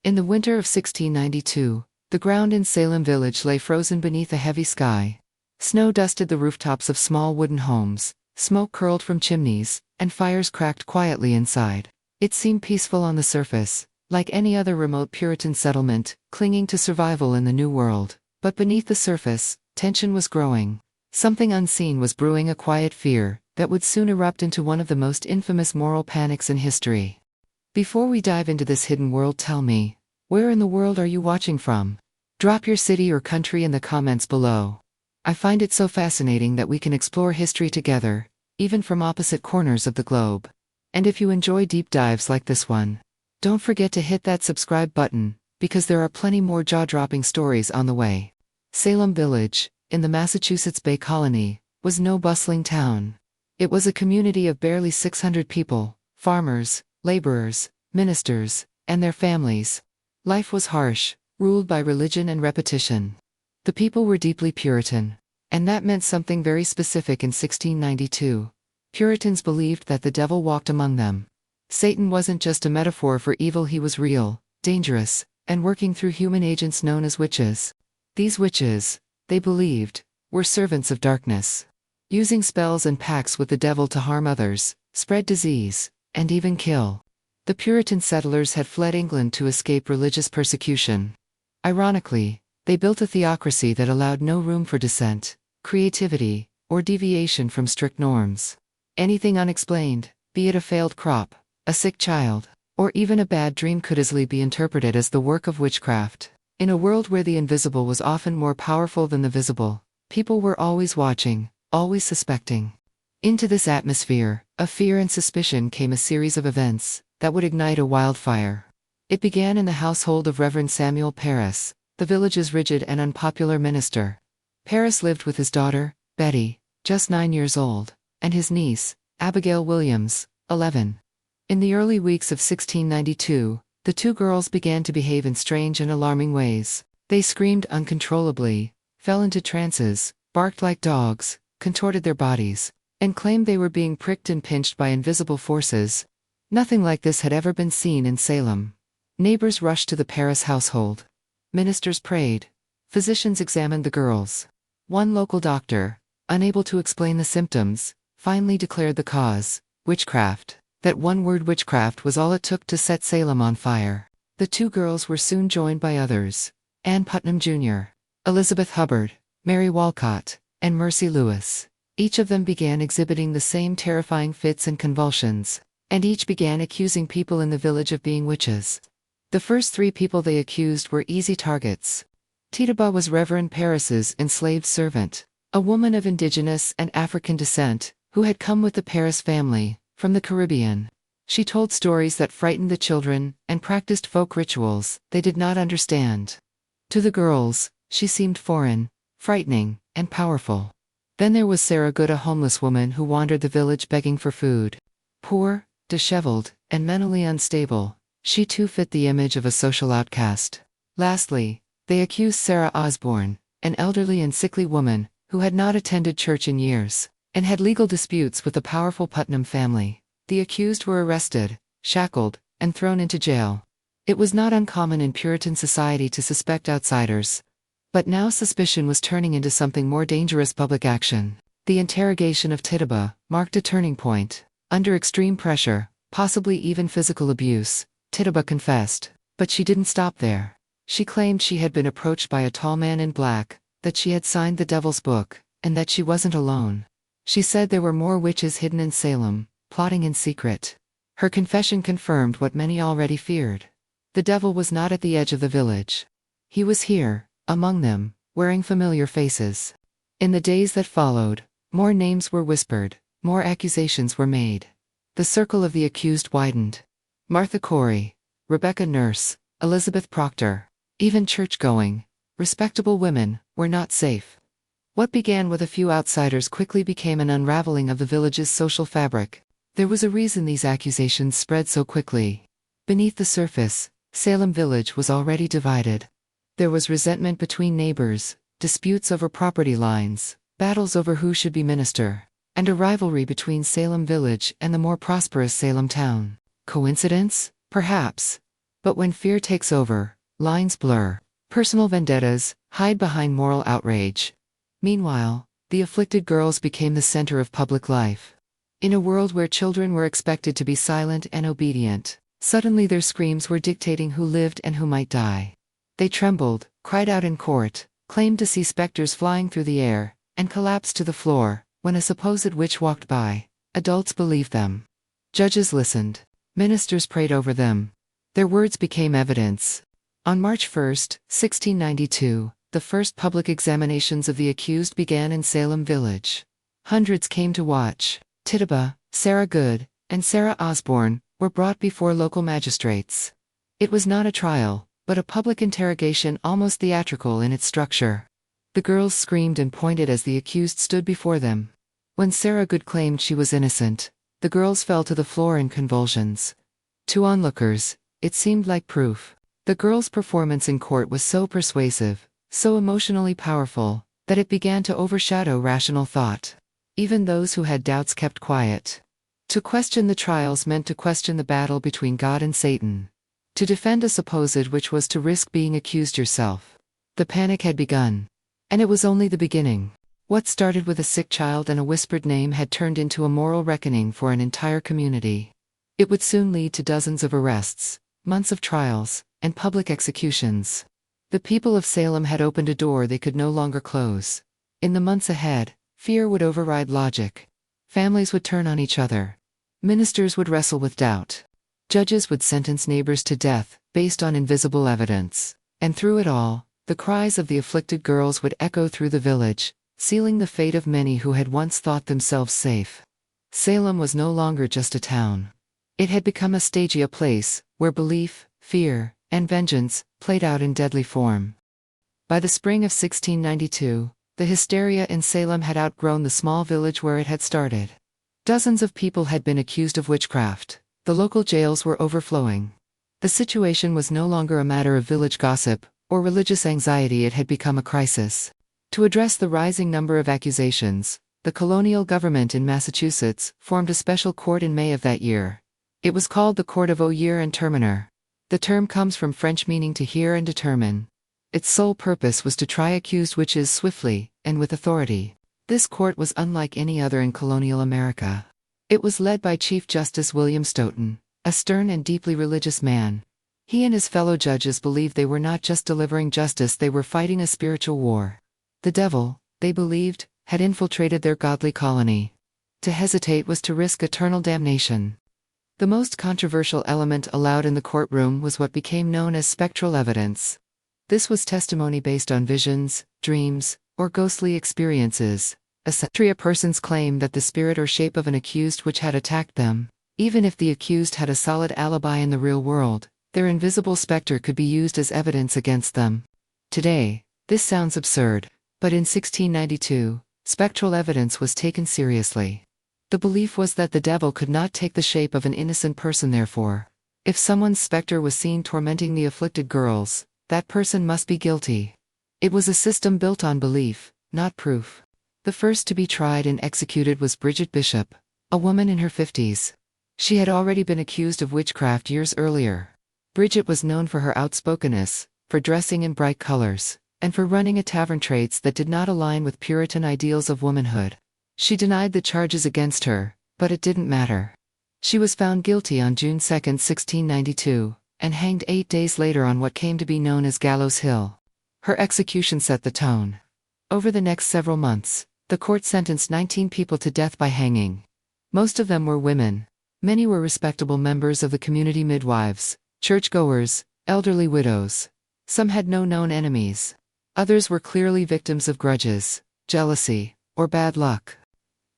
In the winter of 1692, the ground in Salem village lay frozen beneath a heavy sky. Snow dusted the rooftops of small wooden homes, smoke curled from chimneys, and fires cracked quietly inside. It seemed peaceful on the surface, like any other remote Puritan settlement, clinging to survival in the New World. But beneath the surface, tension was growing. Something unseen was brewing, a quiet fear that would soon erupt into one of the most infamous moral panics in history. Before we dive into this hidden world, tell me, where in the world are you watching from? Drop your city or country in the comments below. I find it so fascinating that we can explore history together, even from opposite corners of the globe. And if you enjoy deep dives like this one, don't forget to hit that subscribe button, because there are plenty more jaw-dropping stories on the way. Salem Village, in the Massachusetts Bay Colony, was no bustling town. It was a community of barely 600 people, farmers, laborers, ministers, and their families. Life was harsh, ruled by religion and repetition. The people were deeply Puritan, and that meant something very specific in 1692. Puritans believed that the devil walked among them. Satan wasn't just a metaphor for evil, he was real, dangerous, and working through human agents known as witches. These witches, they believed, were servants of darkness, using spells and pacts with the devil to harm others, spread disease, and even kill. The Puritan settlers had fled England to escape religious persecution. Ironically, they built a theocracy that allowed no room for dissent, creativity, or deviation from strict norms. Anything unexplained, be it a failed crop, a sick child, or even a bad dream, could easily be interpreted as the work of witchcraft. In a world where the invisible was often more powerful than the visible, people were always watching, always suspecting. Into this atmosphere of fear and suspicion came a series of events that would ignite a wildfire. It began in the household of Reverend Parris, the village's rigid and unpopular minister. Parris lived with his daughter, Betty, just 9 years old, and his niece, Abigail Williams, 11. In the early weeks of 1692, the two girls began to behave in strange and alarming ways. They screamed uncontrollably, fell into trances, barked like dogs, contorted their bodies, and claimed they were being pricked and pinched by invisible forces. Nothing like this had ever been seen in Salem. Neighbors rushed to the Parris household. Ministers prayed. Physicians examined the girls. One local doctor, unable to explain the symptoms, finally declared the cause: witchcraft. That one word, witchcraft, was all it took to set Salem on fire. The two girls were soon joined by others: Putnam Jr., Elizabeth Hubbard, Mary Walcott, and Mercy Lewis. Each of them began exhibiting the same terrifying fits and convulsions, and each began accusing people in the village of being witches. The first 3 people they accused were easy targets. Tituba was Reverend Parris's enslaved servant, a woman of indigenous and African descent, who had come with the Parris family from the Caribbean. She told stories that frightened the children and practiced folk rituals they did not understand. To the girls, she seemed foreign, frightening, and powerful. Then there was Sarah Good, a homeless woman who wandered the village begging for food. Poor, disheveled, and mentally unstable, she too fit the image of a social outcast. Lastly, they accused Sarah Osborne, an elderly and sickly woman who had not attended church in years, and had legal disputes with the powerful Putnam family. The accused were arrested, shackled, and thrown into jail. It was not uncommon in Puritan society to suspect outsiders. But now suspicion was turning into something more dangerous: public action. The interrogation of Tituba marked a turning point. Under extreme pressure, possibly even physical abuse, Tituba confessed. But she didn't stop there. She claimed she had been approached by a tall man in black, that she had signed the Devil's Book, and that she wasn't alone. She said there were more witches hidden in Salem, plotting in secret. Her confession confirmed what many already feared. The devil was not at the edge of the village. He was here, among them, wearing familiar faces. In the days that followed, more names were whispered, more accusations were made. The circle of the accused widened. Martha Corey, Rebecca Nurse, Elizabeth Proctor, even church-going, respectable women, were not safe. What began with a few outsiders quickly became an unraveling of the village's social fabric. There was a reason these accusations spread so quickly. Beneath the surface, Salem Village was already divided. There was resentment between neighbors, disputes over property lines, battles over who should be minister, and a rivalry between Salem Village and the more prosperous Salem town. Coincidence? Perhaps. But when fear takes over, lines blur. Personal vendettas hide behind moral outrage. Meanwhile, the afflicted girls became the center of public life. In a world where children were expected to be silent and obedient, suddenly their screams were dictating who lived and who might die. They trembled, cried out in court, claimed to see specters flying through the air, and collapsed to the floor when a supposed witch walked by. Adults believed them. Judges listened. Ministers prayed over them. Their words became evidence. On March 1, 1692, the first public examinations of the accused began in Salem Village. Hundreds came to watch. Tituba, Sarah Good, and Sarah Osborne were brought before local magistrates. It was not a trial, but a public interrogation almost theatrical in its structure. The girls screamed and pointed as the accused stood before them. When Sarah Good claimed she was innocent, the girls fell to the floor in convulsions. To onlookers, it seemed like proof. The girls' performance in court was so persuasive, so emotionally powerful, that it began to overshadow rational thought. Even those who had doubts kept quiet. To question the trials meant to question the battle between God and Satan. To defend a supposed witch was to risk being accused yourself. The panic had begun. And it was only the beginning. What started with a sick child and a whispered name had turned into a moral reckoning for an entire community. It would soon lead to dozens of arrests, months of trials, and public executions. The people of Salem had opened a door they could no longer close. In the months ahead, fear would override logic. Families would turn on each other. Ministers would wrestle with doubt. Judges would sentence neighbors to death, based on invisible evidence. And through it all, the cries of the afflicted girls would echo through the village, sealing the fate of many who had once thought themselves safe. Salem was no longer just a town. It had become a stagey, a place where belief, fear, and vengeance played out in deadly form. By the spring of 1692, the hysteria in Salem had outgrown the small village where it had started. Dozens of people had been accused of witchcraft. The local jails were overflowing. The situation was no longer a matter of village gossip or religious anxiety, it had become a crisis. To address the rising number of accusations, the colonial government in Massachusetts formed a special court in May of that year. It was called the Court of Oyer and Terminer. The term comes from French meaning to hear and determine. Its sole purpose was to try accused witches swiftly and with authority. This court was unlike any other in colonial America. It was led by Chief Justice William Stoughton, a stern and deeply religious man. He and his fellow judges believed they were not just delivering justice, they were fighting a spiritual war. The devil, they believed, had infiltrated their godly colony. To hesitate was to risk eternal damnation. The most controversial element allowed in the courtroom was what became known as spectral evidence. This was testimony based on visions, dreams, or ghostly experiences. A person's claim that the spirit or shape of an accused witch had attacked them. Even if the accused had a solid alibi in the real world, their invisible specter could be used as evidence against them. Today, this sounds absurd, but in 1692, spectral evidence was taken seriously. The belief was that the devil could not take the shape of an innocent person, therefore, if someone's specter was seen tormenting the afflicted girls, that person must be guilty. It was a system built on belief, not proof. The first to be tried and executed was Bridget Bishop, a woman in her 50s. She had already been accused of witchcraft years earlier. Bridget was known for her outspokenness, for dressing in bright colors, and for running a tavern, traits that did not align with Puritan ideals of womanhood. She denied the charges against her, but it didn't matter. She was found guilty on June 2, 1692, and hanged 8 days later on what came to be known as Gallows Hill. Her execution set the tone. Over the next several months, the court sentenced 19 people to death by hanging. Most of them were women. Many were respectable members of the community, midwives, churchgoers, elderly widows. Some had no known enemies. Others were clearly victims of grudges, jealousy, or bad luck.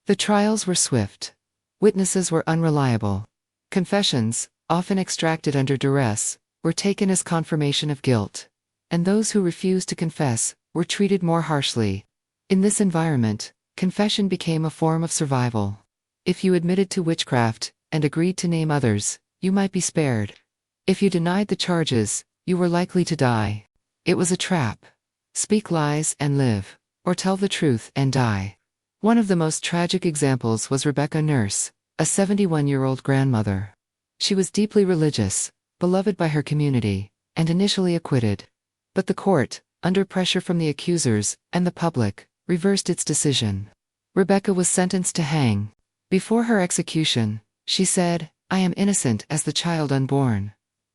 The trials were swift. Witnesses were unreliable. Confessions, often extracted under duress, were taken as confirmation of guilt. And those who refused to confess were treated more harshly. In this environment, confession became a form of survival. If you admitted to witchcraft and agreed to name others, you might be spared. If you denied the charges, you were likely to die. It was a trap. Speak lies and live, or tell the truth and die. One of the most tragic examples was Rebecca Nurse, a 71-year-old grandmother. She was deeply religious, beloved by her community, and initially acquitted. But the court, under pressure from the accusers and the public, reversed its decision. Rebecca was sentenced to hang. Before her execution, she said, "I am innocent as the child unborn."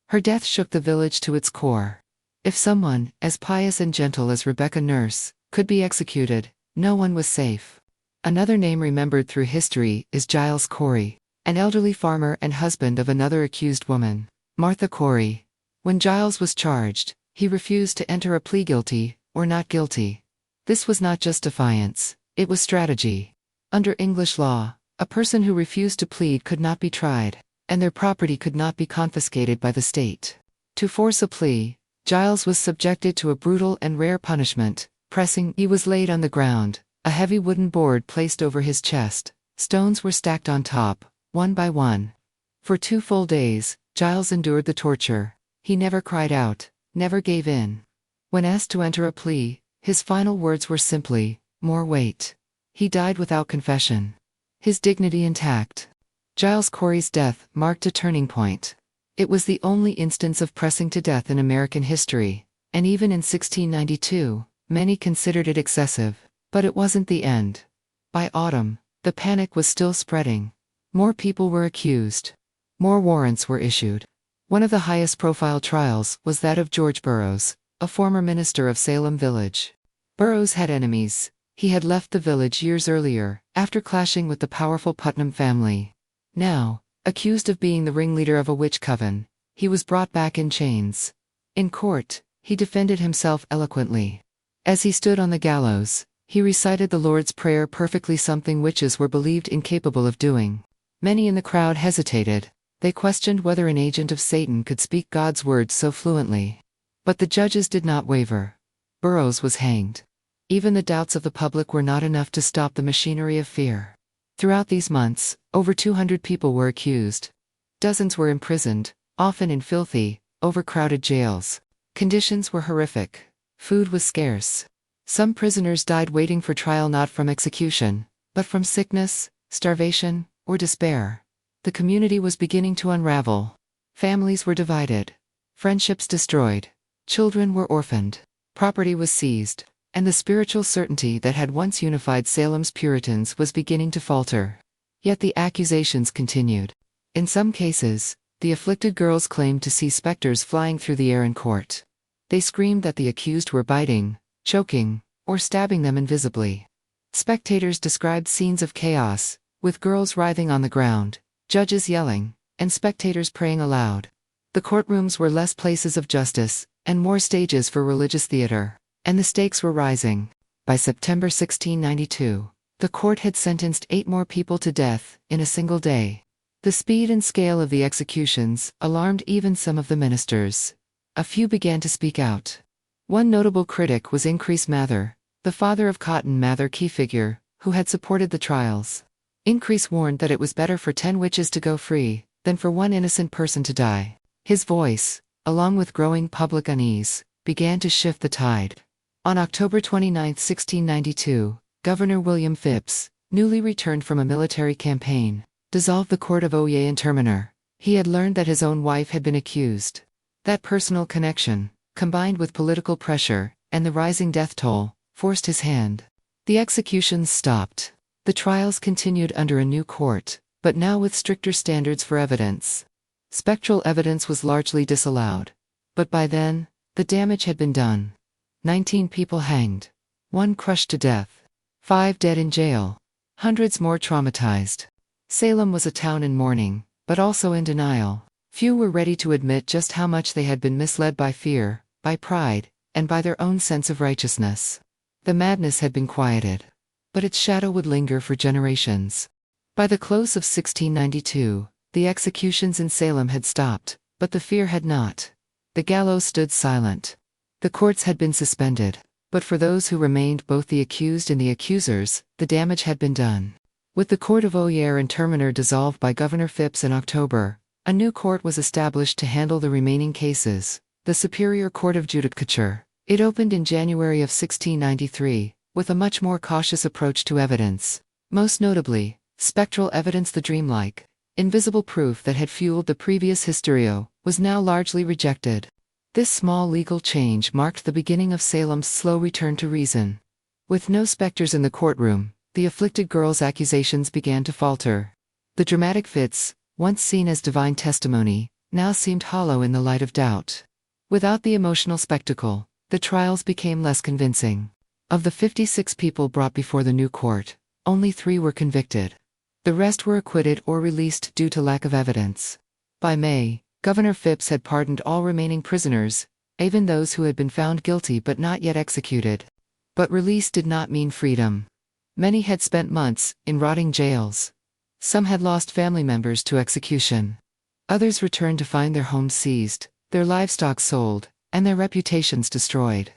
Her death shook the village to its core. If someone, as pious and gentle as Rebecca Nurse, could be executed, no one was safe. Another name remembered through history is Giles Corey, an elderly farmer and husband of another accused woman, Martha Corey. When Giles was charged, he refused to enter a plea guilty or not guilty. This was not just defiance, it was strategy. Under English law, a person who refused to plead could not be tried, and their property could not be confiscated by the state. To force a plea, Giles was subjected to a brutal and rare punishment, pressing. He was laid on the ground, a heavy wooden board placed over his chest. Stones were stacked on top, one by one. For 2 full days, Giles endured the torture. He never cried out, never gave in. When asked to enter a plea, his final words were simply, "More weight." He died without confession. His dignity intact. Giles Corey's death marked a turning point. It was the only instance of pressing to death in American history, and even in 1692, many considered it excessive. But it wasn't the end. By autumn, the panic was still spreading. More people were accused. More warrants were issued. One of the highest-profile trials was that of George Burroughs, a former minister of Salem Village. Burroughs had enemies. He had left the village years earlier, after clashing with the powerful Putnam family. Now, accused of being the ringleader of a witch coven, he was brought back in chains. In court, he defended himself eloquently. As he stood on the gallows, he recited the Lord's Prayer perfectly, something witches were believed incapable of doing. Many in the crowd hesitated. They questioned whether an agent of Satan could speak God's words so fluently. But the judges did not waver. Burroughs was hanged. Even the doubts of the public were not enough to stop the machinery of fear. Throughout these months, over 200 people were accused. Dozens were imprisoned, often in filthy, overcrowded jails. Conditions were horrific. Food was scarce. Some prisoners died waiting for trial, not from execution, but from sickness, starvation, or despair. The community was beginning to unravel. Families were divided. Friendships destroyed. Children were orphaned. Property was seized. And the spiritual certainty that had once unified Salem's Puritans was beginning to falter. Yet the accusations continued. In some cases, the afflicted girls claimed to see specters flying through the air in court. They screamed that the accused were biting, choking, or stabbing them invisibly. Spectators described scenes of chaos, with girls writhing on the ground, judges yelling, and spectators praying aloud. The courtrooms were less places of justice, and more stages for religious theater. And the stakes were rising. By September 1692, the court had sentenced 8 more people to death in a single day. The speed and scale of the executions alarmed even some of the ministers. A few began to speak out. One notable critic was Increase Mather, the father of Cotton Mather, key figure, who had supported the trials. Increase warned that it was better for 10 witches to go free than for one innocent person to die. His voice, along with growing public unease, began to shift the tide. On October 29, 1692, Governor William Phips, newly returned from a military campaign, dissolved the court of Oyer and Terminer. He had learned that his own wife had been accused. That personal connection, combined with political pressure and the rising death toll, forced his hand. The executions stopped. The trials continued under a new court, but now with stricter standards for evidence. Spectral evidence was largely disallowed. But by then, the damage had been done. 19 people hanged. 1 crushed to death. 5 dead in jail. Hundreds more traumatized. Salem was a town in mourning, but also in denial. Few were ready to admit just how much they had been misled by fear, by pride, and by their own sense of righteousness. The madness had been quieted, but its shadow would linger for generations. By the close of 1692, the executions in Salem had stopped, but the fear had not. The gallows stood silent. The courts had been suspended, but for those who remained, both the accused and the accusers, the damage had been done. With the court of Oyer and Terminer dissolved by Governor Phips in October, a new court was established to handle the remaining cases, the Superior Court of Judicature. It opened in January of 1693, with a much more cautious approach to evidence. Most notably, spectral evidence, the dreamlike, Invisible proof that had fueled the previous Hysteria was now largely rejected. This small legal change marked the beginning of Salem's slow return to reason. With no specters in the courtroom, the afflicted girl's accusations began to falter. The dramatic fits, once seen as divine testimony, now seemed hollow in the light of doubt. Without the emotional spectacle, the trials became less convincing. Of the 56 people brought before the new court, only 3 were convicted. The rest were acquitted or released due to lack of evidence. By May, Governor Phipps had pardoned all remaining prisoners, even those who had been found guilty but not yet executed. But release did not mean freedom. Many had spent months in rotting jails. Some had lost family members to execution. Others returned to find their homes seized, their livestock sold, and their reputations destroyed.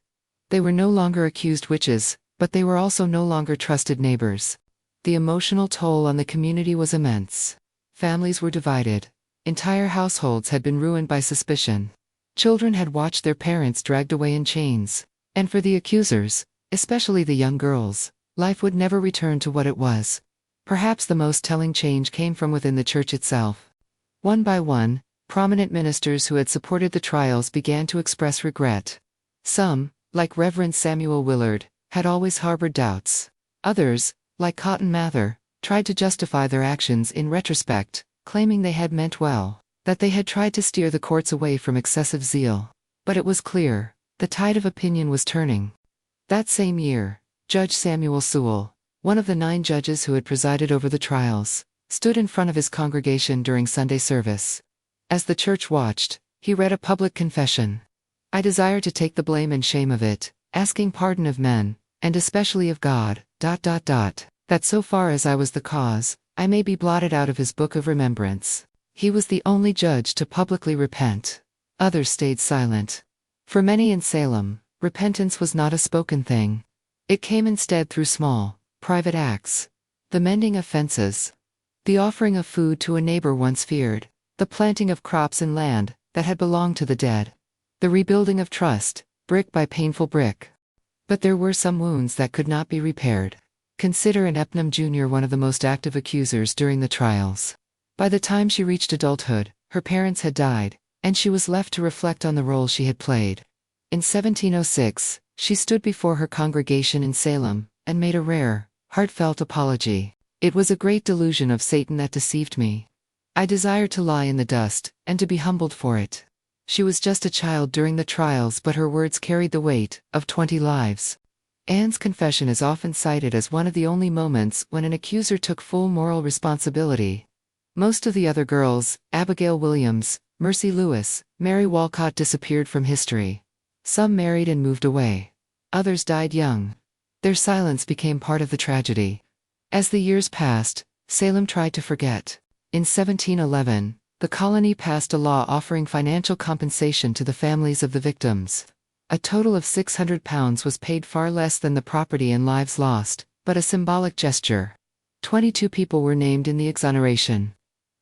They were no longer accused witches, but they were also no longer trusted neighbors. The emotional toll on the community was immense. Families were divided. Entire households had been ruined by suspicion. Children had watched their parents dragged away in chains. And for the accusers, especially the young girls, life would never return to what it was. Perhaps the most telling change came from within the church itself. One by one, prominent ministers who had supported the trials began to express regret. Some, like Reverend Samuel Willard, had always harbored doubts. Others, like Cotton Mather, tried to justify their actions in retrospect, claiming they had meant well, that they had tried to steer the courts away from excessive zeal. But it was clear, the tide of opinion was turning. That same year, Judge Samuel Sewell, one of the 9 judges who had presided over the trials, stood in front of his congregation during Sunday service. As the church watched, he read a public confession. "I desire to take the blame and shame of it, asking pardon of men, and especially of God, that so far as I was the cause, I may be blotted out of his book of remembrance." He was the only judge to publicly repent. Others stayed silent. For many in Salem, repentance was not a spoken thing. It came instead through small, private acts. The mending of fences. The offering of food to a neighbor once feared. The planting of crops in land that had belonged to the dead. The rebuilding of trust, brick by painful brick. But there were some wounds that could not be repaired. Consider Putnam Jr. one of the most active accusers during the trials. By the time she reached adulthood, her parents had died, and she was left to reflect on the role she had played. In 1706, she stood before her congregation in Salem, and made a rare, heartfelt apology. "It was a great delusion of Satan that deceived me. I desired to lie in the dust, and to be humbled for it." She was just a child during the trials, but her words carried the weight of 20 lives. Anne's confession is often cited as one of the only moments when an accuser took full moral responsibility. Most of the other girls, Abigail Williams, Mercy Lewis, Mary Walcott, disappeared from history. Some married and moved away. Others died young. Their silence became part of the tragedy. As the years passed, Salem tried to forget. In 1711, the colony passed a law offering financial compensation to the families of the victims. A total of £600 was paid, far less than the property and lives lost, but a symbolic gesture. 22 people were named in the exoneration.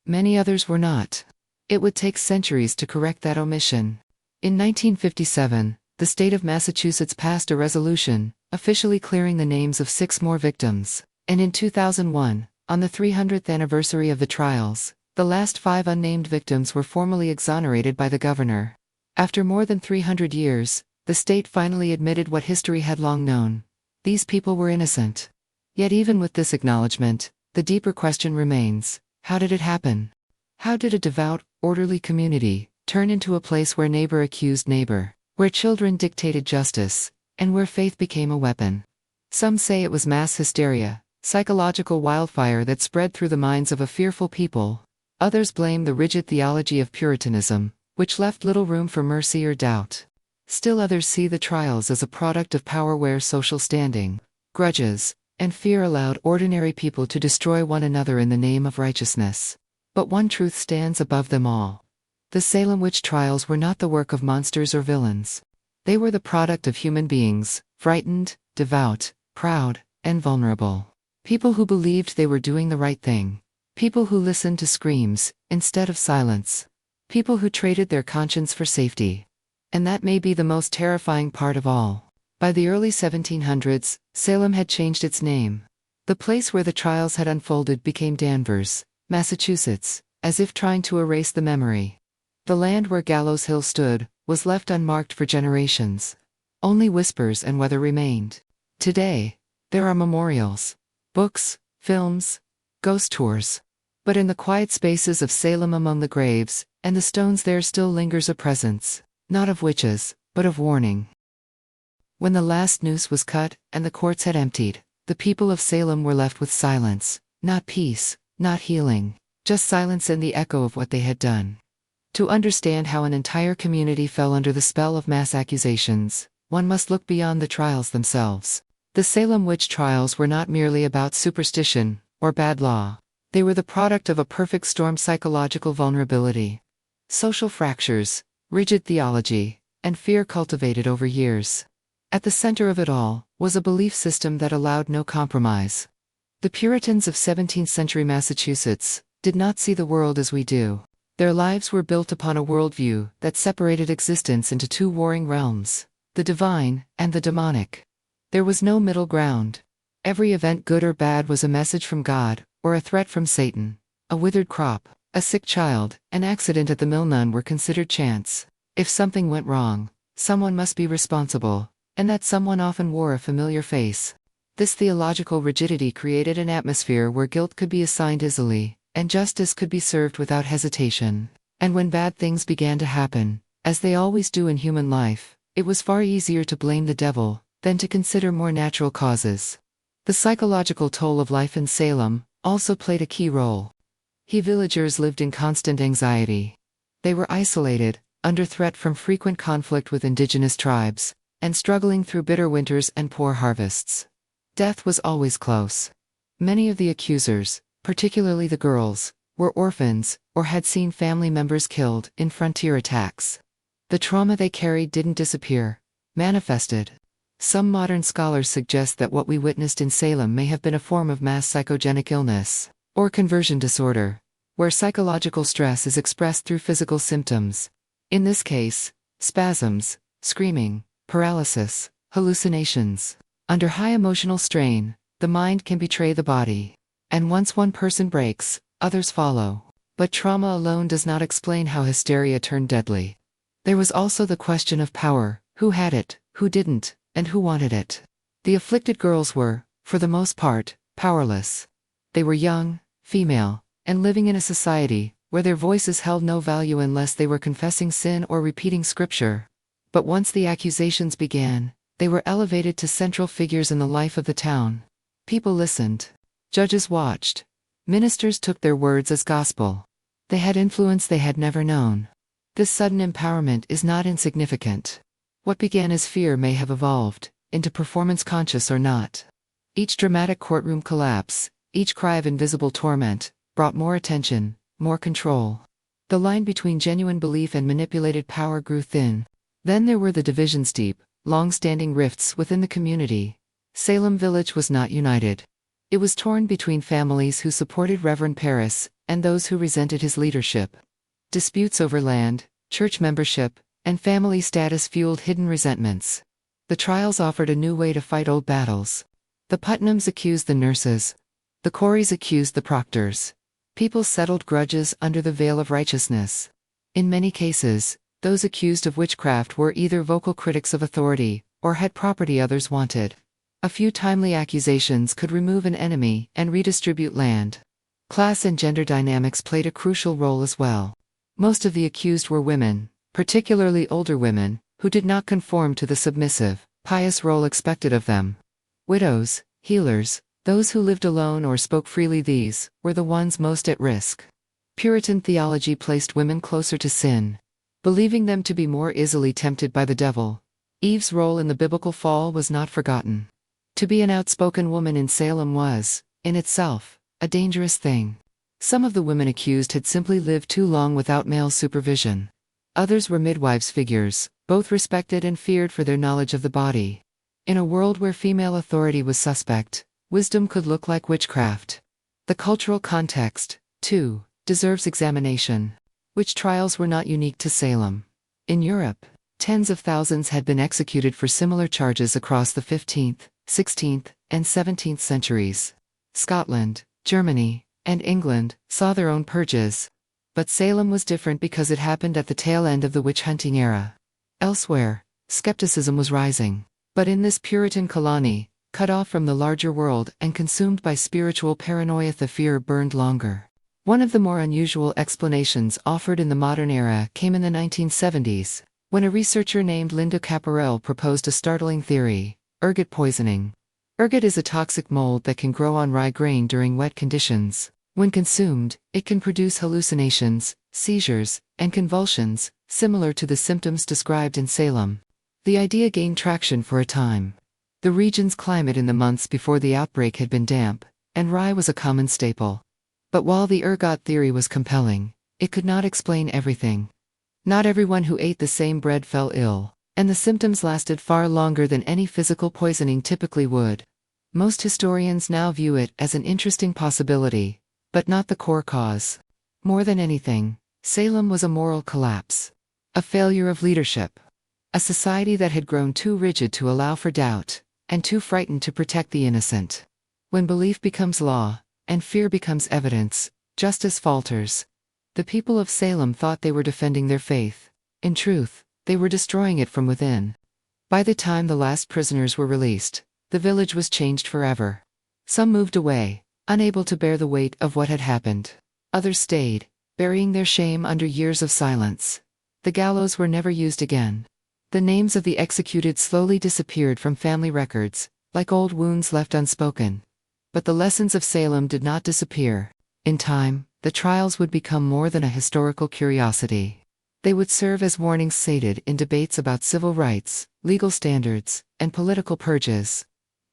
Many others were not. It would take centuries to correct that omission. In 1957, the state of Massachusetts passed a resolution, officially clearing the names of 6 more victims. And in 2001, on the 300th anniversary of the trials, the last 5 unnamed victims were formally exonerated by the governor. After more than 300 years, the state finally admitted what history had long known. These people were innocent. Yet even with this acknowledgement, the deeper question remains: how did it happen? How did a devout, orderly community turn into a place where neighbor accused neighbor, where children dictated justice, and where faith became a weapon? Some say it was mass hysteria, psychological wildfire that spread through the minds of a fearful people. Others blame the rigid theology of Puritanism, which left little room for mercy or doubt. Still others see the trials as a product of power where social standing, grudges, and fear allowed ordinary people to destroy one another in the name of righteousness. But one truth stands above them all. The Salem Witch Trials were not the work of monsters or villains. They were the product of human beings, frightened, devout, proud, and vulnerable. People who believed they were doing the right thing. People who listened to screams instead of silence. People who traded their conscience for safety. And that may be the most terrifying part of all. By the early 1700s, Salem had changed its name. The place where the trials had unfolded became Danvers, Massachusetts, as if trying to erase the memory. The land where Gallows Hill stood was left unmarked for generations. Only whispers and weather remained. Today, there are memorials, books, films, ghost tours. But in the quiet spaces of Salem among the graves and the stones there still lingers a presence, not of witches, but of warning. When the last noose was cut and the courts had emptied, the people of Salem were left with silence, not peace, not healing, just silence and the echo of what they had done. To understand how an entire community fell under the spell of mass accusations, one must look beyond the trials themselves. The Salem Witch Trials were not merely about superstition or bad law. They were the product of a perfect storm: psychological vulnerability, social fractures, rigid theology, and fear cultivated over years. At the center of it all was a belief system that allowed no compromise. The Puritans of 17th-century Massachusetts did not see the world as we do. Their lives were built upon a worldview that separated existence into two warring realms, the divine and the demonic. There was no middle ground. Every event, good or bad, was a message from God, or a threat from Satan. A withered crop, a sick child, an accident at the mill, none were considered chance. If something went wrong, someone must be responsible, and that someone often wore a familiar face. This theological rigidity created an atmosphere where guilt could be assigned easily, and justice could be served without hesitation. And when bad things began to happen, as they always do in human life, it was far easier to blame the devil than to consider more natural causes. The psychological toll of life in Salem also played a key role. Villagers lived in constant anxiety. They were isolated, under threat from frequent conflict with indigenous tribes, and struggling through bitter winters and poor harvests. Death was always close. Many of the accusers, particularly the girls, were orphans or had seen family members killed in frontier attacks. The trauma they carried didn't disappear, manifested. Some modern scholars suggest that what we witnessed in Salem may have been a form of mass psychogenic illness, or conversion disorder, where psychological stress is expressed through physical symptoms. In this case, spasms, screaming, paralysis, hallucinations. Under high emotional strain, the mind can betray the body. And once one person breaks, others follow. But trauma alone does not explain how hysteria turned deadly. There was also the question of power: who had it, who didn't, and who wanted it. The afflicted girls were, for the most part, powerless. They were young, female, and living in a society where their voices held no value unless they were confessing sin or repeating scripture. But once the accusations began, they were elevated to central figures in the life of the town. People listened. Judges watched. Ministers took their words as gospel. They had influence they had never known. This sudden empowerment is not insignificant. What began as fear may have evolved into performance, conscious or not. Each dramatic courtroom collapse, each cry of invisible torment, brought more attention, more control. The line between genuine belief and manipulated power grew thin. Then there were the divisions, deep, long-standing rifts within the community. Salem Village was not united. It was torn between families who supported Reverend Parris and those who resented his leadership. Disputes over land, church membership, and family status fueled hidden resentments. The trials offered a new way to fight old battles. The Putnams accused the nurses. The Coreys accused the proctors. People settled grudges under the veil of righteousness. In many cases, those accused of witchcraft were either vocal critics of authority or had property others wanted. A few timely accusations could remove an enemy and redistribute land. Class and gender dynamics played a crucial role as well. Most of the accused were women, particularly older women, who did not conform to the submissive, pious role expected of them. Widows, healers, those who lived alone or spoke freely, these were the ones most at risk. Puritan theology placed women closer to sin, believing them to be more easily tempted by the devil. Eve's role in the biblical fall was not forgotten. To be an outspoken woman in Salem was, in itself, a dangerous thing. Some of the women accused had simply lived too long without male supervision. Others were midwives, figures, both respected and feared for their knowledge of the body. In a world where female authority was suspect, wisdom could look like witchcraft. The cultural context, too, deserves examination. Witch trials were not unique to Salem. In Europe, tens of thousands had been executed for similar charges across the 15th, 16th, and 17th centuries. Scotland, Germany, and England, saw their own purges. But Salem was different because it happened at the tail end of the witch-hunting era. Elsewhere, skepticism was rising. But in this Puritan colony, cut off from the larger world and consumed by spiritual paranoia, the fear burned longer. One of the more unusual explanations offered in the modern era came in the 1970s, when a researcher named Linda Caparel proposed a startling theory: ergot poisoning. Ergot is a toxic mold that can grow on rye grain during wet conditions. When consumed, it can produce hallucinations, seizures, and convulsions, similar to the symptoms described in Salem. The idea gained traction for a time. The region's climate in the months before the outbreak had been damp, and rye was a common staple. But while the ergot theory was compelling, it could not explain everything. Not everyone who ate the same bread fell ill, and the symptoms lasted far longer than any physical poisoning typically would. Most historians now view it as an interesting possibility, but not the core cause. More than anything, Salem was a moral collapse. A failure of leadership. A society that had grown too rigid to allow for doubt, and too frightened to protect the innocent. When belief becomes law, and fear becomes evidence, justice falters. The people of Salem thought they were defending their faith. In truth, they were destroying it from within. By the time the last prisoners were released, the village was changed forever. Some moved away, unable to bear the weight of what had happened. Others stayed, burying their shame under years of silence. The gallows were never used again. The names of the executed slowly disappeared from family records, like old wounds left unspoken. But the lessons of Salem did not disappear. In time, the trials would become more than a historical curiosity. They would serve as warnings cited in debates about civil rights, legal standards, and political purges.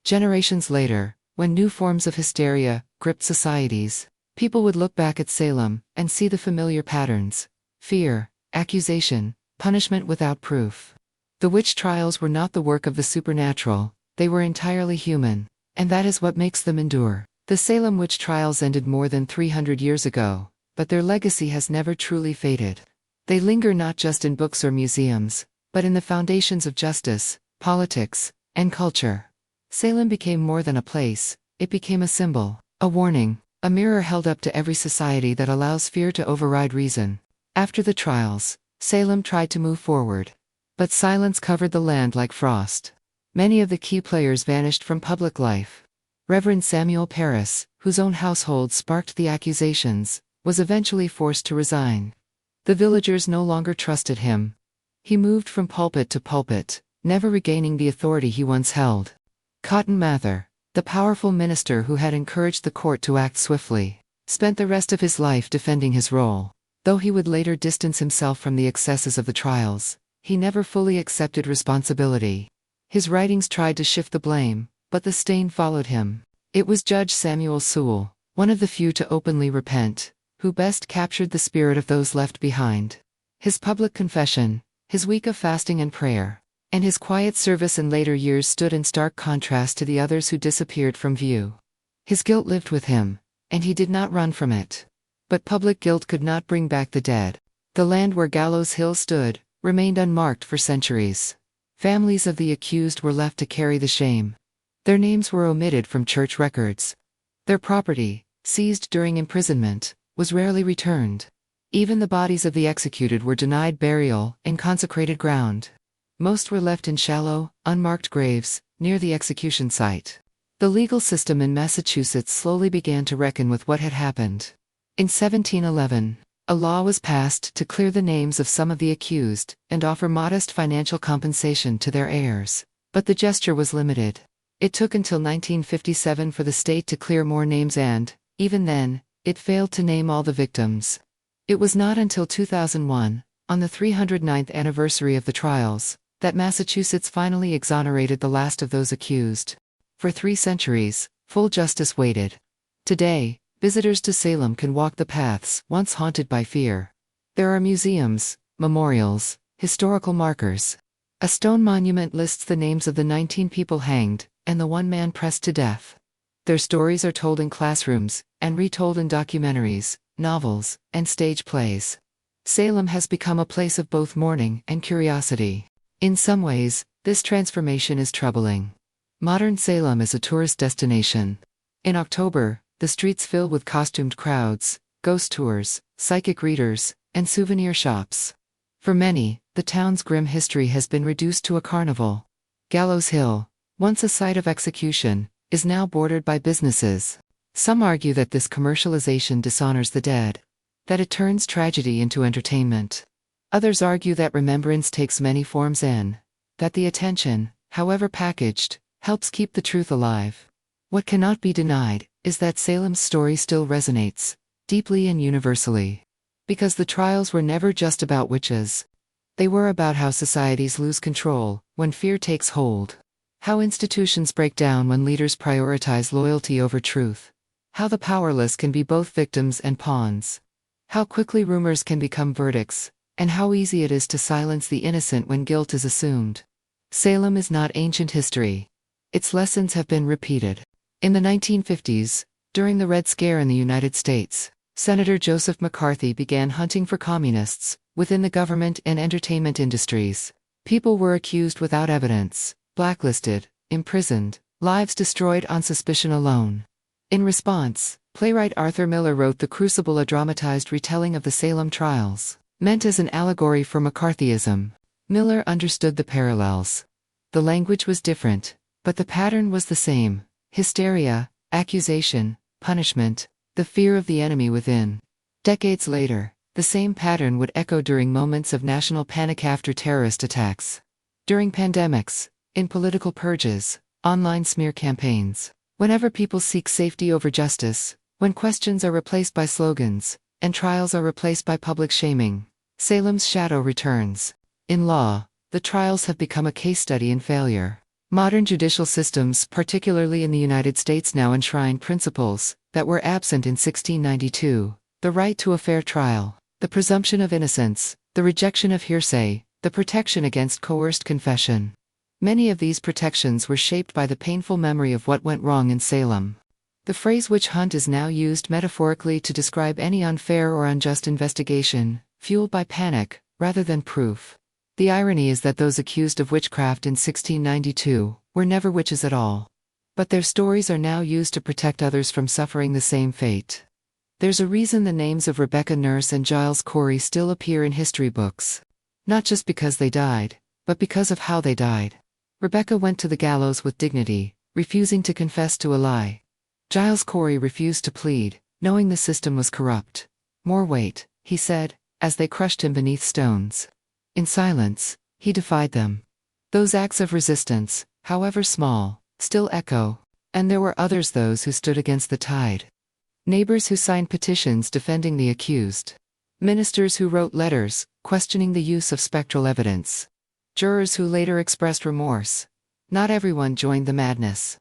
Generations later, when new forms of hysteria gripped societies, people would look back at Salem and see the familiar patterns: fear, accusation, punishment without proof. The witch trials were not the work of the supernatural, they were entirely human, and that is what makes them endure. The Salem witch trials ended more than 300 years ago, but their legacy has never truly faded. They linger not just in books or museums, but in the foundations of justice, politics, and culture. Salem became more than a place, it became a symbol, a warning, a mirror held up to every society that allows fear to override reason. After the trials, Salem tried to move forward. But silence covered the land like frost. Many of the key players vanished from public life. Reverend Parris, whose own household sparked the accusations, was eventually forced to resign. The villagers no longer trusted him. He moved from pulpit to pulpit, never regaining the authority he once held. Cotton Mather, the powerful minister who had encouraged the court to act swiftly, spent the rest of his life defending his role. Though he would later distance himself from the excesses of the trials, he never fully accepted responsibility. His writings tried to shift the blame, but the stain followed him. It was Judge Samuel Sewall, one of the few to openly repent, who best captured the spirit of those left behind. His public confession, his week of fasting and prayer, and his quiet service in later years stood in stark contrast to the others who disappeared from view. His guilt lived with him, and he did not run from it. But public guilt could not bring back the dead. The land where Gallows Hill stood remained unmarked for centuries. Families of the accused were left to carry the shame. Their names were omitted from church records. Their property, seized during imprisonment, was rarely returned. Even the bodies of the executed were denied burial in consecrated ground. Most were left in shallow, unmarked graves, near the execution site. The legal system in Massachusetts slowly began to reckon with what had happened. In 1711, a law was passed to clear the names of some of the accused and offer modest financial compensation to their heirs. But the gesture was limited. It took until 1957 for the state to clear more names and, even then, it failed to name all the victims. It was not until 2001, on the 309th anniversary of the trials, that Massachusetts finally exonerated the last of those accused. For 3 centuries, full justice waited. Today, visitors to Salem can walk the paths once haunted by fear. There are museums, memorials, historical markers. A stone monument lists the names of the 19 people hanged, and the 1 man pressed to death. Their stories are told in classrooms, and retold in documentaries, novels, and stage plays. Salem has become a place of both mourning and curiosity. In some ways, this transformation is troubling. Modern Salem is a tourist destination. In October, the streets filled with costumed crowds, ghost tours, psychic readers, and souvenir shops. For many, the town's grim history has been reduced to a carnival. Gallows Hill, once a site of execution, is now bordered by businesses. Some argue that this commercialization dishonors the dead, that it turns tragedy into entertainment. Others argue that remembrance takes many forms and that the attention, however packaged, helps keep the truth alive. What cannot be denied is that Salem's story still resonates, deeply and universally. Because the trials were never just about witches. They were about how societies lose control when fear takes hold. How institutions break down when leaders prioritize loyalty over truth. How the powerless can be both victims and pawns. How quickly rumors can become verdicts, and how easy it is to silence the innocent when guilt is assumed. Salem is not ancient history. Its lessons have been repeated. In the 1950s, during the Red Scare in the United States, Senator Joseph McCarthy began hunting for communists within the government and entertainment industries. People were accused without evidence, blacklisted, imprisoned, lives destroyed on suspicion alone. In response, playwright Arthur Miller wrote The Crucible, a dramatized retelling of the Salem trials, meant as an allegory for McCarthyism. Miller understood the parallels. The language was different, but the pattern was the same: hysteria, accusation, punishment, the fear of the enemy within. Decades later, the same pattern would echo during moments of national panic after terrorist attacks. During pandemics, in political purges, online smear campaigns. Whenever people seek safety over justice, when questions are replaced by slogans, and trials are replaced by public shaming, Salem's shadow returns. In law, the trials have become a case study in failure. Modern judicial systems, particularly in the United States, now enshrine principles that were absent in 1692: the right to a fair trial, the presumption of innocence, the rejection of hearsay, the protection against coerced confession. Many of these protections were shaped by the painful memory of what went wrong in Salem. The phrase witch hunt is now used metaphorically to describe any unfair or unjust investigation, fueled by panic, rather than proof. The irony is that those accused of witchcraft in 1692 were never witches at all. But their stories are now used to protect others from suffering the same fate. There's a reason the names of Rebecca Nurse and Giles Corey still appear in history books. Not just because they died, but because of how they died. Rebecca went to the gallows with dignity, refusing to confess to a lie. Giles Corey refused to plead, knowing the system was corrupt. "More weight," he said, as they crushed him beneath stones. In silence, he defied them. Those acts of resistance, however small, still echo. And there were others, those who stood against the tide. Neighbors who signed petitions defending the accused. Ministers who wrote letters, questioning the use of spectral evidence. Jurors who later expressed remorse. Not everyone joined the madness.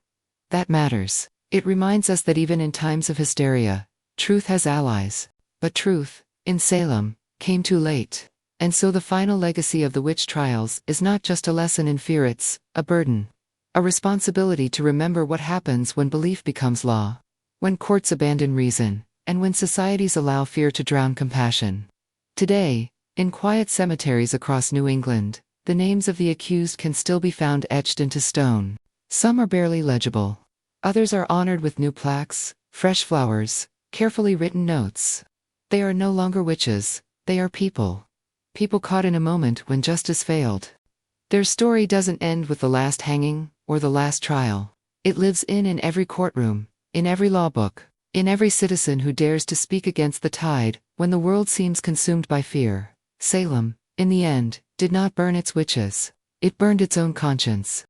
That matters. It reminds us that even in times of hysteria, truth has allies. But truth, in Salem, came too late. And so the final legacy of the witch trials is not just a lesson in fear, it's a burden. A responsibility to remember what happens when belief becomes law. When courts abandon reason, and when societies allow fear to drown compassion. Today, in quiet cemeteries across New England, the names of the accused can still be found etched into stone. Some are barely legible. Others are honored with new plaques, fresh flowers, carefully written notes. They are no longer witches, they are people. People caught in a moment when justice failed. Their story doesn't end with the last hanging, or the last trial. It lives in every courtroom, in every law book, in every citizen who dares to speak against the tide, when the world seems consumed by fear. Salem, in the end, did not burn its witches. It burned its own conscience.